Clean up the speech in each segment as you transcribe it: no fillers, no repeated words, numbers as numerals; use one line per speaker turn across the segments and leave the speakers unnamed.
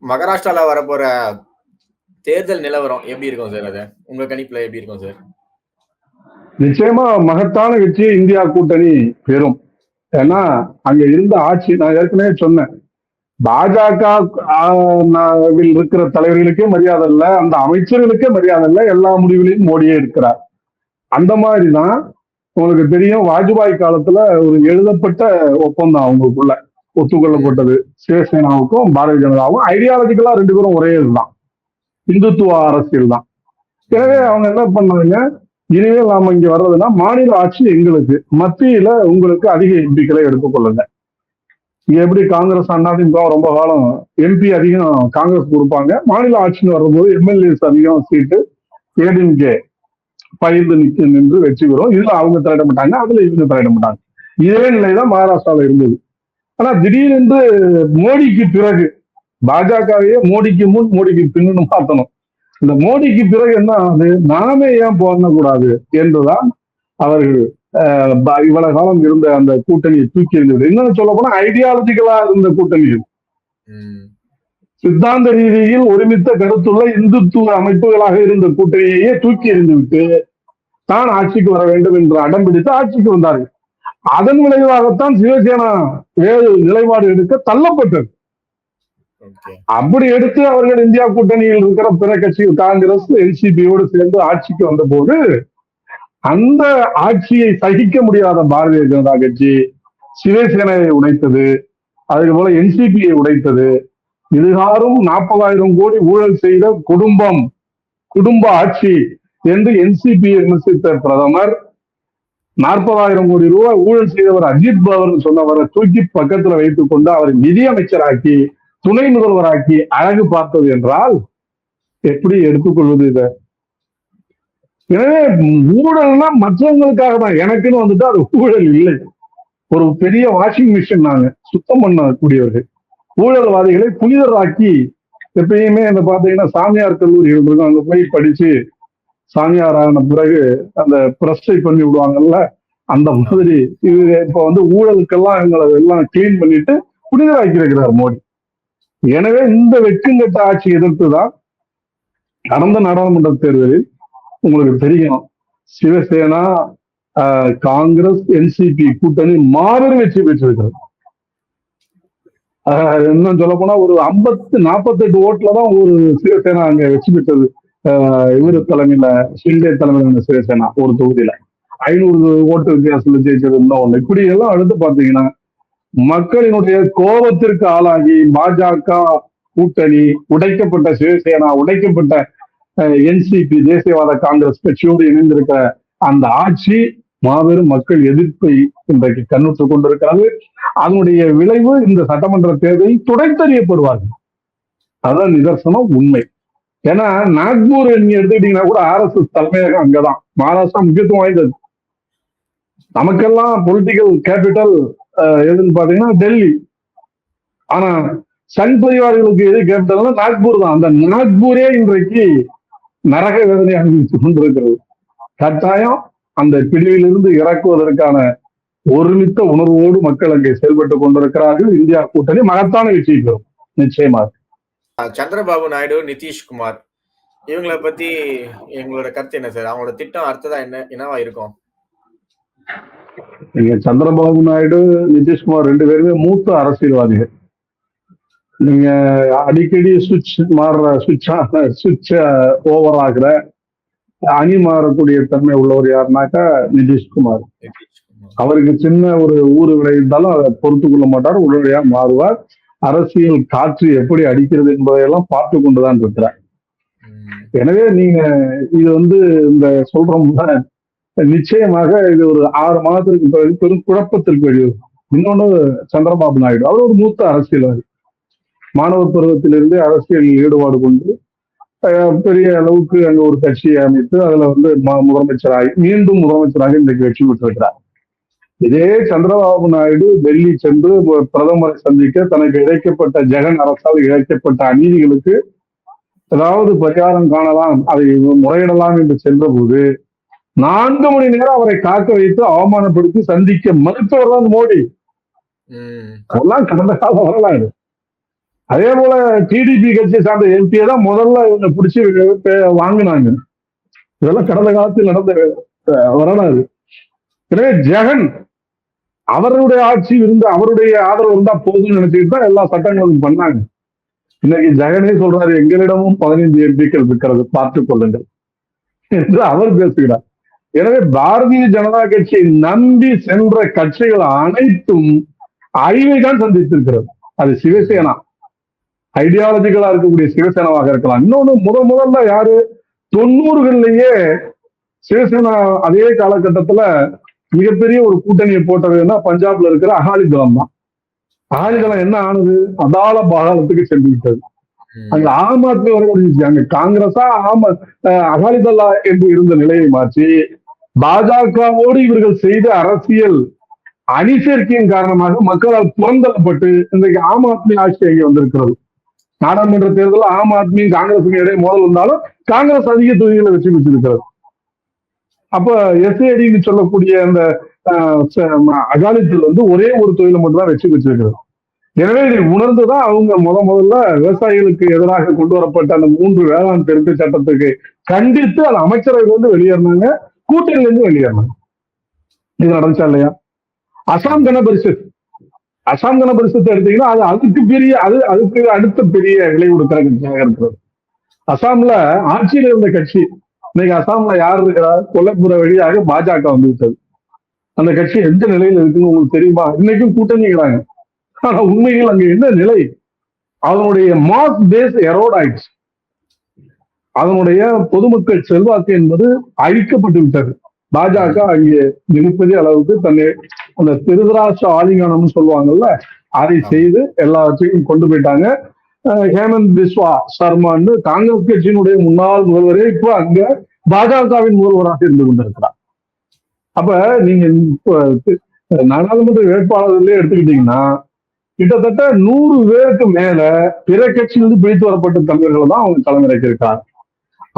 மகாராஷ்டிரால வரப்போற தேர்தல் நிலவரம் எப்படி இருக்கும் சார்? அது உங்க கணிப்புல எப்படி இருக்கும் சார்?
நிச்சயமா மகத்தான வெற்றியை இந்தியா கூட்டணி பெறும். ஏன்னா அங்க இருந்த ஆட்சி, நான் ஏற்கனவே சொன்னேன், பாஜக இருக்கிற தலைவர்களுக்கே மரியாதை இல்லை, அந்த அமைச்சர்களுக்கே மரியாதை இல்லை, எல்லா முடிவுலையும் மோடியே இருக்கிறார். அந்த மாதிரிதான் உங்களுக்கு தெரியும், வாஜ்பாய் காலத்துல ஒரு எழுதப்பட்ட ஒப்பந்தம் அவங்களுக்குள்ள ஒத்துக்கொள்ளப்பட்டது. சிவசேனாவுக்கும் பாரதிய ஜனதாவும் ஐடியாலஜிக்கலா ரெண்டு பேரும் ஒரே இதுதான், இந்துத்துவ அரசியல் தான். எனவே அவங்க என்ன பண்ணாங்க, இனிமேல் நாம இங்க வர்றதுன்னா மாநில ஆட்சி எங்களுக்கு, மத்தியில உங்களுக்கு அதிக எம்பிக்களை எடுத்துக்கொள்ளுங்க. இங்க எப்படி காங்கிரஸ் அதிமுக ரொம்ப காலம் எம்பி அதிகம் காங்கிரஸ் கொடுப்பாங்க, மாநில ஆட்சின்னு வரும்போது எம்எல்ஏஸ் அதிகம் சீட்டு ஏடிஎம்கே பயிர்ந்து நின்று வெற்றி பெறும். இதுல அவங்க தலையிட மாட்டாங்க, அதுல இவங்க தலையிட மாட்டாங்க. இதே நிலைதான் மகாராஷ்டிரால இருந்தது. ஆனா திடீரென்று மோடிக்கு பிறகு, பாஜகவையே மோடிக்கு முன் மோடிக்கு பின்னு மாத்தணும். இந்த மோடிக்கு பிறகு என்ன ஆகுது, நாமே ஏன் போடக்கூடாது என்றுதான் அவர்கள் இவ்வளவு காலம் இருந்த அந்த கூட்டணியை தூக்கி இருந்தது. என்னன்னு சொல்ல போனா ஐடியாலஜிக்கலா இருந்த கூட்டணி, சித்தாந்த ரீதியில் ஒருமித்த கருத்துள்ள இந்துத்துவ அமைப்புகளாக இருந்த கூட்டணியையே தூக்கி எறிந்துவிட்டு தான் ஆட்சிக்கு வர வேண்டும் என்று அடம் பிடித்து ஆட்சிக்கு வந்தார்கள். அதன் விளைவாகத்தான் சிவசேனா வேறு நிலைப்பாடு எடுக்க தள்ளப்பட்டது. அப்படி எடுத்து அவர்கள் இந்தியா கூட்டணியில் இருக்கிற பிற கட்சிகள் காங்கிரஸ் என்சிபியோடு சேர்ந்து ஆட்சிக்கு வந்த போது அந்த ஆட்சியை சகிக்க முடியாத பாரதிய ஜனதா கட்சி சிவசேனையை உடைத்தது, அதே போல என்சிபியை உடைத்தது. இதுகாரும் 40,000 கோடி ஊழல் செய்த குடும்ப ஆட்சி என்று என்சிபியை விமர்சித்த பிரதமர் 40,000 கோடி ரூபாய் ஊழல் செய்தவர் அஜித் பவர் சொன்னவரை தூக்கி பக்கத்துல வைத்துக் கொண்டு அவரை நிதியமைச்சராக்கி துணை முதல்வராக்கி அழகு பார்த்தது என்றால் எப்படி எடுத்துக்கொள்வது இதை? எனவே ஊழல்னா மற்றவங்களுக்காக தான், எனக்குன்னு வந்துட்டு அது ஊழல் இல்லை. ஒரு பெரிய வாஷிங் மிஷின் நாங்க சுத்தம் பண்ணக்கூடியவர்கள். ஊழல்வாதிகளை புனிதராக்கி எப்பயுமே இந்த பாத்தீங்கன்னா சாமியார் கல்லூரிகள் இருக்கும், அங்க போய் படிச்சு சாமியார் ஆன பிறகு அந்த பிரஸ்டை பண்ணி விடுவாங்கல்ல, அந்த மாதிரி இது இப்ப ஊழலுக்கெல்லாம் எங்களை எல்லாம் கிளீன் பண்ணிட்டு புனிதராக்கி இருக்கிறார் மோடி. எனவே இந்த வெட்கங்கட்ட ஆட்சி எதிர்த்துதான் கடந்த நாடாளுமன்ற தேர்தலில் உங்களுக்கு தெரியும், சிவசேனா காங்கிரஸ் என்சிபி கூட்டணி மாபெரும் வெற்றி பெற்றிருக்கிறது. இன்னும் சொல்ல போனா ஒரு 48 ஓட்டுல தான் ஒரு சிவசேனா அங்க வெற்றி பெற்றது. இவரு தலைமையில ஷிண்டே தலைமையில சிவசேனா ஒரு தொகுதியில 500 ஓட்டு வித்தியாசத்துல ஜெயிச்சது. இன்னும் இப்படி எல்லாம் அடுத்து பாத்தீங்கன்னா மக்களினுடைய கோபத்திற்கு ஆளாகி பாஜக கூட்டணி உடைக்கப்பட்ட, சிவசேனா உடைக்கப்பட்ட, என்சிபி தேசியவாத காங்கிரஸ் கட்சியோடு இணைந்திருக்கிற அந்த ஆட்சி மாபெரும் மக்கள் எதிர்ப்பை இன்றைக்கு கண்ணுற்று கொண்டிருக்கிறது. அதனுடைய விளைவு இந்த சட்டமன்ற தேர்தலில் துடைத்தறியப்படுவார்கள். அதான் நிதர்சனம், உண்மை. ஏன்னா நாக்பூர் நீங்க எடுத்துக்கிட்டீங்கன்னா கூட RSS தலைமையகம் அங்கதான். மகாராஷ்டிரா முக்கியத்துவம் வாய்ந்தது. நமக்கெல்லாம் பொலிட்டிக்கல் கேபிட்டல் எதுன்னு பாத்தீங்கன்னா டெல்லி. ஆனா சங் பரிவார்களுக்கு எது கேபிட்டல்னா நாக்பூர் தான். அந்த நாக்பூரே இன்றைக்கு நரக வேதனை அனுபவித்துக் கொண்டிருக்கிறது. கட்டாயம் அந்த பிரிவிலிருந்து இறக்குவதற்கான ஒருமித்த உணர்வோடு மக்கள் அங்கே செயல்பட்டுக் கொண்டிருக்கிறார்கள். இந்தியா கூட்டணி மகத்தான வெற்றி பெறும் நிச்சயமாக.
சந்திரபாபு நாயுடு, நிதிஷ்குமார் இவங்களை பத்தி எங்களோட கருத்து என்ன சார்? அவங்களோட திட்டம் அடுத்ததா என்னவா இருக்கும்?
நீங்க சந்திரபாபு நாயுடு, நிதிஷ்குமார் ரெண்டு பேருமே மூத்த அரசியல்வாதிகள். நீங்க அடிக்கடி சுவிட்ச் ஓவர் ஆகுற, அணி மாறக்கூடிய தன்மை உள்ளவர் யாருனாக்கா நிதிஷ்குமார். அவருக்கு சின்ன ஒரு ஊறு விளைந்தாலும் அதை பொறுத்து கொள்ள மாட்டார், உடனடியா மாறுவார். அரசியல் காற்று எப்படி அடிக்கிறது என்பதையெல்லாம் பார்த்து கொண்டுதான் இருக்கிறார். எனவே நீங்க இது இந்த சொல்றோம்னா நிச்சயமாக இது ஒரு 6 மாதத்திற்கு பிறகு பெரும் குழப்பத்திற்கு வழிவகுக்கும். இன்னொன்னு, சந்திரபாபு நாயுடு அவர் ஒரு மூத்த அரசியல்வாதி. மாணவர் பருவத்திலிருந்தே அரசியலில் ஈடுபாடு கொண்டு பெரிய அளவுக்கு அங்க ஒரு கட்சியை அமைத்து அதுல முதலமைச்சராகி மீண்டும் முதலமைச்சராக இன்றைக்கு வெற்றி பெற்றிருக்கிறார். இதே சந்திரபாபு நாயுடு டெல்லி சென்று பிரதமரை சந்திக்க தனக்கு இழைக்கப்பட்ட ஜெகன் அரசால் இழைக்கப்பட்ட அநீதிகளுக்கு ஏதாவது பரிகாரம் காணலாம், அதை முறையிடலாம் என்று சென்ற போது 4 மணி நேரம் அவரை காக்க வைத்து அவமானப்படுத்தி சந்திக்க மறுத்தவர் தான் மோடி. அதெல்லாம் கடந்த கால வரலாறு. அதே போல டிடிபி கட்சியை சார்ந்த எம்பியை தான் முதல்ல இவங்க பிடிச்சி வாங்கினாங்க. இதெல்லாம் கடந்த காலத்தில் நடந்த வரலாறு. எனவே ஜெகன் அவருடைய ஆட்சி இருந்து அவருடைய ஆதரவு இருந்தா போதும்னு நினைச்சுக்கிட்டு தான் எல்லா சட்டங்களும் பண்ணாங்க. இன்னைக்கு ஜெகனே சொல்றாரு, எங்களிடமும் 15 எம்பிக்கள் இருக்கிறது, பார்த்துக் கொள்ளுங்கள் என்று அவர் பேசுகிறார். எனவே பாரதிய ஜனதா கட்சியை நம்பி சென்ற கட்சிகள் அனைத்தும் அழிவை தான் சந்தித்திருக்கிறது. அது சிவசேனா ஐடியாலஜிகளா இருக்கக்கூடிய சிவசேனாவாக இருக்கலாம். இன்னொன்னு முதல்ல யாரு 90களிலேயே சிவசேனா அதே காலகட்டத்துல மிகப்பெரிய ஒரு கூட்டணியை போட்டதுன்னா பஞ்சாப்ல இருக்கிற அகாலிதளம் தான். அகாலிதளம் என்ன ஆனது? அதால பாதாளத்துக்கு சென்று விட்டது. அங்க ஆம் ஆத்மி வர முடிஞ்சிச்சு. அங்க காங்கிரஸா அகாலிதளா என்று இருந்த நிலையை மாற்றி பாஜகவோடு இவர்கள் செய்த அரசியல் அணிசேர்க்கையின் காரணமாக மக்களால் புறந்தள்ளப்பட்டு இன்றைக்கு ஆம் ஆத்மி ஆட்சி அங்கே வந்திருக்கிறது. நாடாளுமன்ற தேர்தலில் ஆம் ஆத்மியும் காங்கிரஸுக்கும் இடையே மோதல் வந்தாலும் காங்கிரஸ் அதிக தொகுதிகளை வெற்றி பெற்றிருக்கிறது. அப்ப எஸ்ஏடின்னு சொல்லக்கூடிய அந்த அகாலிதள் ஒரே ஒரு தொழிலை மட்டும்தான் வெற்றி பெற்றிருக்கிறது. எனவே இதை உணர்ந்துதான் அவங்க முதல்ல விவசாயிகளுக்கு எதிராக கொண்டு வரப்பட்ட அந்த 3 வேளாண் திருத்த சட்டத்துக்கு கண்டித்து அந்த அமைச்சரவையிலிருந்து வெளியேறினாங்க, கூட்டணியிலிருந்து வெளியேறினாங்க. இது நடந்துச்சா இல்லையா? அசாம் கன பரிஷத்தை எடுத்தீங்கன்னா அது அதுக்கு அடுத்த பெரிய விலை கொடுக்கிற கட்சியாக இருக்கிறது. அசாம்ல ஆட்சியில் இருந்த கட்சி இன்னைக்கு அசாம்ல யார் இருக்கிறார்? கொல்லப்புற வழியாக பாஜக வந்து விட்டது. அந்த கட்சி எந்த நிலையில் இருக்குன்னு உங்களுக்கு தெரியுமா? இன்னைக்கும் கூட்டணிக்கிறாங்க. ஆனா உண்மையில் அங்க என்ன நிலை? அதனுடைய மாஸ் பேஸ் எரோட் ஆயிடுச்சு. அதனுடைய பொதுமக்கள் செல்வாக்கு என்பது அழிக்கப்பட்டு விட்டது. பாஜக அங்கே மிகப்பெரிய அளவுக்கு தன்னை அந்த திருதராஷ்டிர ஆலிங்கனம் சொல்லுவாங்கல்ல, அதை செய்து எல்லாத்தையும் கொண்டு போயிட்டாங்க. ஹேமந்த் பிஸ்வா சர்மான்னு காங்கிரஸ் கட்சியினுடைய முன்னாள் முதல்வரே இப்ப அங்க பாஜகவின் முதல்வராக இருந்து கொண்டிருக்கிறார். அப்ப நீங்க நாடாளுமன்ற வேட்பாளர்களே எடுத்துக்கிட்டீங்கன்னா கிட்டத்தட்ட 100 பேருக்கு மேல பிற கட்சியிலிருந்து பிடித்து வரப்பட்ட தலைவர்கள் தான் அவங்க தலைமையிருக்கிறார்.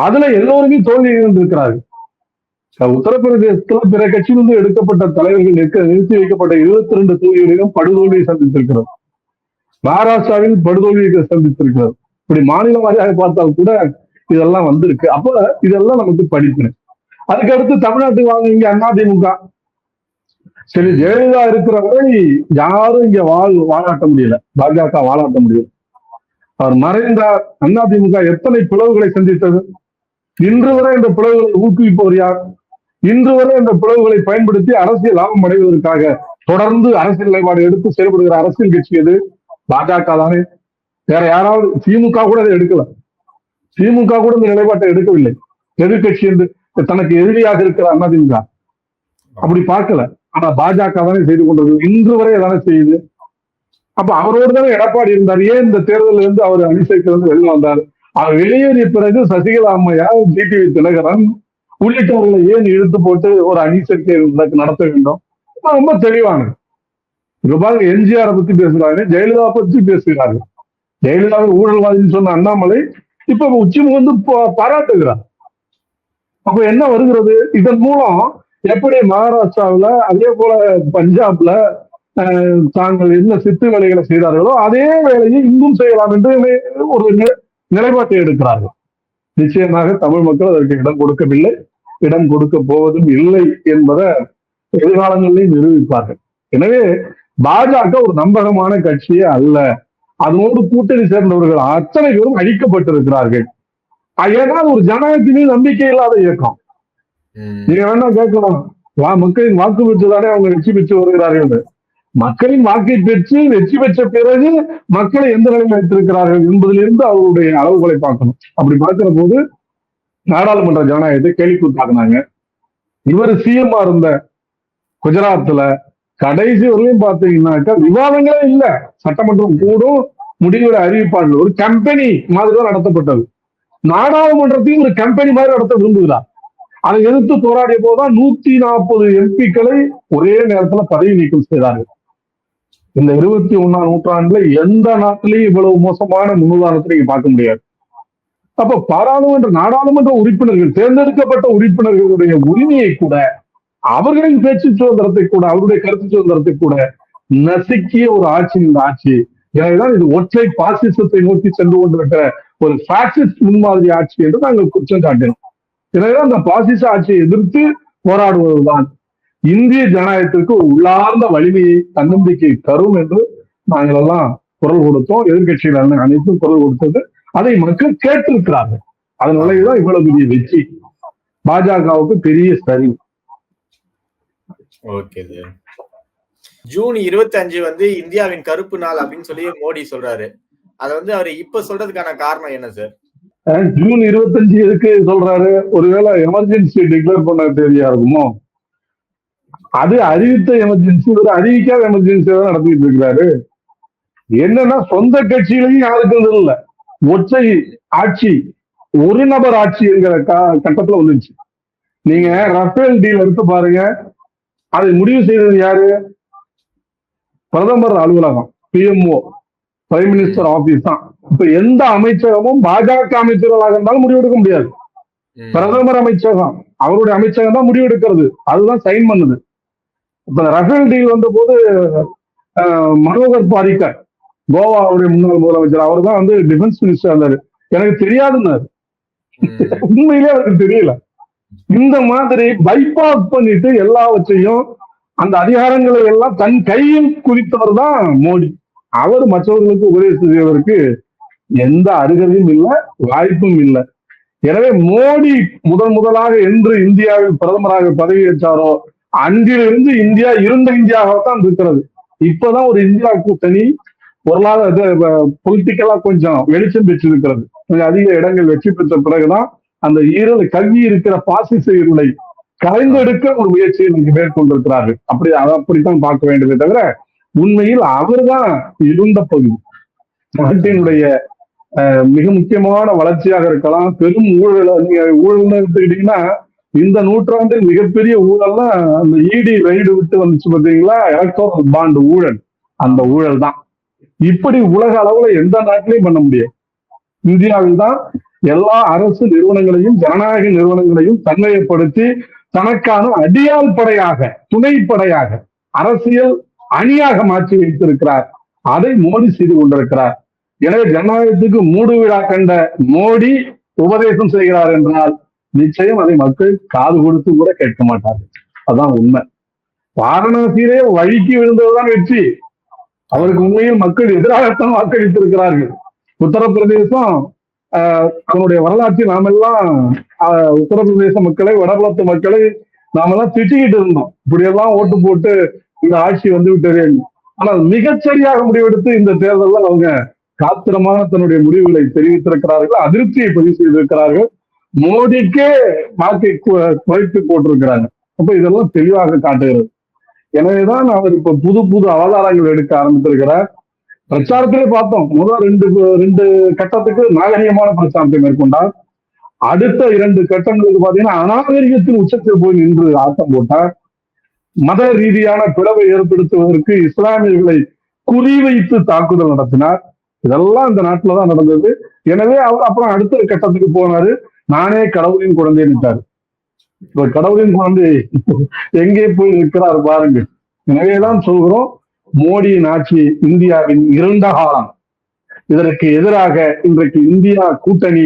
அதுல எல்லோருமே தோல்வி இருக்கிறார்கள். உத்தரப்பிரதேசத்துல பிற கட்சியிலிருந்து எடுக்கப்பட்ட தலைவர்கள் நிறுத்தி வைக்கப்பட்ட 22 தொகுதிகளிலும் படுதோல்வியை சந்தித்திருக்கிறது. மகாராஷ்டிராவில் படுதோல்வியை சந்தித்திருக்கிறது. இப்படி மாநில வாரியாக பார்த்தால் கூட இதெல்லாம் வந்திருக்கு. அப்ப இதெல்லாம் நமக்கு படிப்பினை. அதுக்கடுத்து தமிழ்நாட்டுக்கு வாங்க, இங்க அதிமுக. சரி, ஜெயலலிதா இருக்கிற வரை யாரும் இங்க வாழாட்ட முடியல, பாஜக வாழாட்ட முடியல. அவர் மறைந்தார். அதிமுக எத்தனை பிளவுகளை சந்தித்தது? இன்று வரை இந்த பிளவுகளை ஊக்குவிப்பவர் யார்? இன்று வரை இந்த பிளவுகளை பயன்படுத்தி அரசியல் லாபம் அடைவதற்காக தொடர்ந்து அரசியல் நிலைப்பாடு எடுத்து செயல்படுகிற அரசியல் கட்சி எது? பாஜக தானே. வேற யாராவது? திமுக கூட அதை எடுக்கல. திமுக கூட இந்த நிலைப்பாட்டை எடுக்கவில்லை. எதிர்கட்சி என்று தனக்கு எதிரியாக இருக்கிற அதிமுக அப்படி பார்க்கல. ஆனா பாஜக தானே செய்து கொண்டது, இன்று வரை தானே செய்யுது. அப்ப அவரோடு தானே எடப்பாடி இருந்தார். ஏன் இந்த தேர்தலில் இருந்து அவர் அணிசேர்த்து வெளியே வந்தார்? அவர் வெளியேறிய பிறகு சசிகலா அம்மையார், டிடிவி தினகரன் உள்ளிட்டவர்களை ஏன் இழுத்து போட்டு ஒரு அணிசேர்க்கை நடத்த வேண்டும்? ரொம்ப தெளிவானது. பாருங்க, எம்ஜிஆரை பத்தி பேசுறாங்க, ஜெயலலிதா பத்தி பேசுகிறாங்க. ஜெயலலிதாவை ஊழல்வாதின்னு சொன்ன அண்ணாமலை இப்ப உச்சி முகந்து பாராட்டுகிறார். அப்ப என்ன வருகிறது? இதன் மூலம் எப்படி மகாராஷ்டிராவில அதே போல பஞ்சாப்ல தாங்கள் என்ன சித்து வேலைகளை செய்தார்களோ அதே வேலையை இங்கும் செய்யலாம் என்று ஒரு நிலைப்பாட்டை எடுக்கிறார்கள். நிச்சயமாக தமிழ் மக்கள் அதற்கு இடம் கொடுக்கவில்லை, இடம் கொடுக்க போவதும் இல்லை என்பதை எதிர்காலங்களில் நிரூபிப்பார்கள். எனவே பாஜக ஒரு நம்பகமான கட்சியே அல்ல. அதனோடு கூட்டணி சேர்ந்தவர்கள் அத்தனை பேரும் அழிக்கப்பட்டிருக்கிறார்கள். ஏன்னா ஒரு ஜனநாயகத்தின் மீது நம்பிக்கை இல்லாத இயக்கம். நீங்க வேணா கேட்கலாம், மக்களின் வாக்கு பெற்றுதானே அவங்க வெற்றி பெற்று வருகிறார்கள். மக்களின் வாக்கை பெற்று வெற்றி பெற்ற பிறகு மக்களை எந்த நிலையில் வைத்திருக்கிறார்கள் என்பதிலிருந்து அவருடைய அளவுகளை பார்க்கணும். அப்படி பார்க்கிற போது நாடாளுமன்ற ஜனநாயகத்தை கேள்விக்குத்தாக்குனாங்க. இவர் சிஎம்மா இருந்த குஜராத்ல கடைசி வரையும் பாத்தீங்கன்னாக்கா விவாதங்களே இல்லை. சட்டமன்றம் கூடும், முடிவுகளை அறிவிப்பார்கள். ஒரு கம்பெனி மாதிரிதான் நடத்தப்பட்டது. நாடாளுமன்றத்தையும் ஒரு கம்பெனி மாதிரி நடத்த விரும்புகிறார். அதை எதிர்த்து போராடிய போதுதான் 140 எம்பிக்களை ஒரே நேரத்துல பதவி நீக்கம் செய்தார்கள். இந்த 21ஆம் நூற்றாண்டுல எந்த நாட்டிலையும் இவ்வளவு மோசமான முன்னுதாரணத்தை நீங்க பார்க்க முடியாது. அப்ப நாடாளுமன்ற உறுப்பினர்கள், தேர்ந்தெடுக்கப்பட்ட உறுப்பினர்களுடைய உரிமையை கூட, அவர்களின் பேச்சு சுதந்திரத்தை கூட, அவருடைய கருத்து சுதந்திரத்தை கூட நசுக்கிய ஒரு ஆட்சி இந்த ஆட்சி. எனவேதான் இது ஒற்றை பாசிசத்தை நோக்கி சென்று கொண்டிருக்கிற ஒரு பாசிஸ்ட் முன்மாதிரி ஆட்சி என்று நாங்கள் குற்றம் சாட்டினோம். எனவேதான் அந்த பாசிச ஆட்சியை எதிர்த்து போராடுவதுதான் இந்திய ஜனநாயகத்திற்கு உள்ளார்ந்த வலிமையை தன்னம்பிக்கை தரும் என்று நாங்கள் எல்லாம் குரல் கொடுத்தோம். எதிர்கட்சிகள் அனைத்தும் குரல் கொடுத்தது. அதை மக்கள் கேட்டிருக்கிறார்கள். அதன் விளைவுதான் இவ்வளவு பெரிய வெற்றி. பாஜகவுக்கு பெரிய சரி.
Okay sir. ஜூன் 25 இந்தியாவின் கருப்பு நாள் அப்படின்னு சொல்லி மோடி சொல்றாரு. அத அவர் இப்ப சொல்றதுக்கான காரணம் என்ன சார்?
ஜூன் 25 எதுக்கு சொல்றாரு? ஒருவேளை எமர்ஜென்சி டிக்ளேர் பண்ண தேதியா இருக்குமோ? அது அறிவித்த எமர்ஜென்சி, ஒரு அறிவிக்காத எமர்ஜென்சி தான் நடத்திட்டு இருக்கிறாரு. என்னன்னா சொந்த கட்சியிலையும் யாருக்கும் இல்ல, ஒற்றை ஆட்சி, ஒரு நபர் ஆட்சி என்கிற கட்டத்துல வந்துருச்சு. நீங்க ரஃபேல் டீல் எடுத்து பாருங்க. அதை முடிவு செய்தது யாரு? பிரதமர் அலுவலகம், பிஎம்ஓ, பிரைம் மினிஸ்டர் ஆபீஸ் தான். இப்ப எந்த அமைச்சகமும் பாஜக அமைச்சர்களாக இருந்தாலும் முடிவெடுக்க முடியாது. பிரதமர் அமைச்சகம், அவருடைய அமைச்சகம் தான் முடிவெடுக்கிறது, அதுதான் சைன் பண்ணுது. இப்ப ரஃபேல் டீல் வந்த போது மனோகர் பாரிக்கர், கோவாவுடைய முன்னாள் முதலமைச்சர், அவர் தான் டிஃபென்ஸ் மினிஸ்டர் இருந்தாரு. எனக்கு தெரியாதுன்னாரு. உண்மையிலே அவருக்கு தெரியல. இந்த மாதிரி பைபாஸ் பண்ணிட்டு எல்லாவற்றையும், அந்த அதிகாரங்களை எல்லாம் தன் கையில் குறித்தவர் தான் மோடி. அவர் மற்றவர்களுக்கு உபதேசம் செய்வதற்கு எந்த அருகதையும் இல்லை, வாய்ப்பும் இல்லை. எனவே மோடி முதலாக என்று இந்தியாவில் பிரதமராக பதவியேற்றாரோ அன்றிலிருந்து இந்தியா இருந்த இந்தியாவாகத்தான் இருக்கிறது. இப்பதான் ஒரு இந்தியா கூட்டணி பொருளாதார பொலிட்டிக்கலா கொஞ்சம் வெளிச்சம் பெற்றிருக்கிறது. கொஞ்சம் அதிக இடங்கள் வெற்றி பெற்ற பிறகுதான் அந்த கல்வி இருக்கிற பாசிச இருளை கலைந்தெடுக்க ஒரு முயற்சியை மேற்கொண்டிருக்கிறார்கள். அப்படித்தான் பார்க்க வேண்டியதை தவிர உண்மையில் அவர்தான் இருந்த பகுதி. நாட்டினுடைய மிக முக்கியமான வளர்ச்சியாக இருக்கலாம், பெரும் ஊழல். ஊழல்னு எடுத்துக்கிட்டீங்கன்னா இந்த நூற்றாண்டில் மிகப்பெரிய ஊழல்னா அந்த இடி ரைடு விட்டு வந்துச்சு பார்த்தீங்களா, எலக்ட்ரல் பாண்ட் ஊழல். அந்த ஊழல் தான் இப்படி உலக அளவுல எந்த நாட்டிலையும் பண்ண முடியாது. இந்தியாவில் தான் எல்லா அரசு நிறுவனங்களையும் ஜனநாயக நிறுவனங்களையும் தன்மையப்படுத்தி தனக்கான அடியால் படையாக, துணைப்படையாக, அரசியல் அணியாக மாற்றி வைத்திருக்கிறார். அதை மோடி செய்து கொண்டிருக்கிறார். எனவே ஜனநாயகத்துக்கு மூடு விழா கண்ட மோடி உபதேசம் செய்கிறார் என்றால் நிச்சயம் அதை மக்கள் காது கொடுத்து கூட கேட்க மாட்டார்கள். அதான் உண்மை. வாரணாசியிலே வழிக்கு விழுந்ததுதான் வெற்றி. அவருக்கு உண்மையில் மக்கள் எதிராகத்தான் வாக்களித்திருக்கிறார்கள். உத்தரப்பிரதேசம் அதனுடைய வரலாற்றில் நாமெல்லாம் உத்தரப்பிரதேச மக்களை, வடபுலத்து மக்களை நாமெல்லாம் திட்டிக்கிட்டு இருந்தோம். இப்படியெல்லாம் ஓட்டு போட்டு இந்த ஆட்சி வந்து விட்டது. ஆனால் மிகச்சரியாக முடிவெடுத்து இந்த தேர்தலில் அவங்க காத்திரமான தன்னுடைய முடிவுகளை தெரிவித்திருக்கிறார்கள், அதிருப்தியை பதிவு செய்திருக்கிறார்கள். மோடிக்கே வாக்கை குறைத்து போட்டிருக்கிறாங்க. அப்ப இதெல்லாம் தெளிவாக காட்டுகிறது. எனவேதான் அவர் இப்ப புது புது அவதாரங்கள் எடுக்க ஆரம்பித்திருக்கிறார். பிரச்சாரத்திலே பார்த்தோம், முதல் ரெண்டு கட்டத்துக்கு நாகரிகமான பிரச்சாரத்தை மேற்கொண்டார். அடுத்த 2 கட்டங்களுக்கு பாத்தீங்கன்னா அநாகரிகத்தின் உச்சத்தில் போய் நின்று ஆட்டம் போட்டார். மத ரீதியான பிளவை ஏற்படுத்துவதற்கு இஸ்லாமியர்களை குறிவைத்து தாக்குதல் நடத்தினார். இதெல்லாம் இந்த நாட்டுலதான் நடந்தது. எனவே அவர் அப்புறம் அடுத்த கட்டத்துக்கு போனாரு. நானே கடவுளின் குழந்தைன்னுட்டாரு. இப்ப கடவுளின் குழந்தை எங்கே போய் நிற்கிறார் பாருங்க. எனவேதான் சொல்கிறோம், மோடியின் ஆட்சி இந்தியாவின் இருண்ட காலம். இதற்கு எதிராக இன்றைக்கு இந்தியா கூட்டணி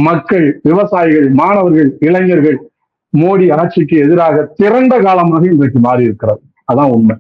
மக்கள், விவசாயிகள், மாணவர்கள், இளைஞர்கள் மோடி ஆட்சிக்கு எதிராக திரண்ட காலமாக இன்றைக்கு மாறி இருக்கிறது. அதான் உண்மை.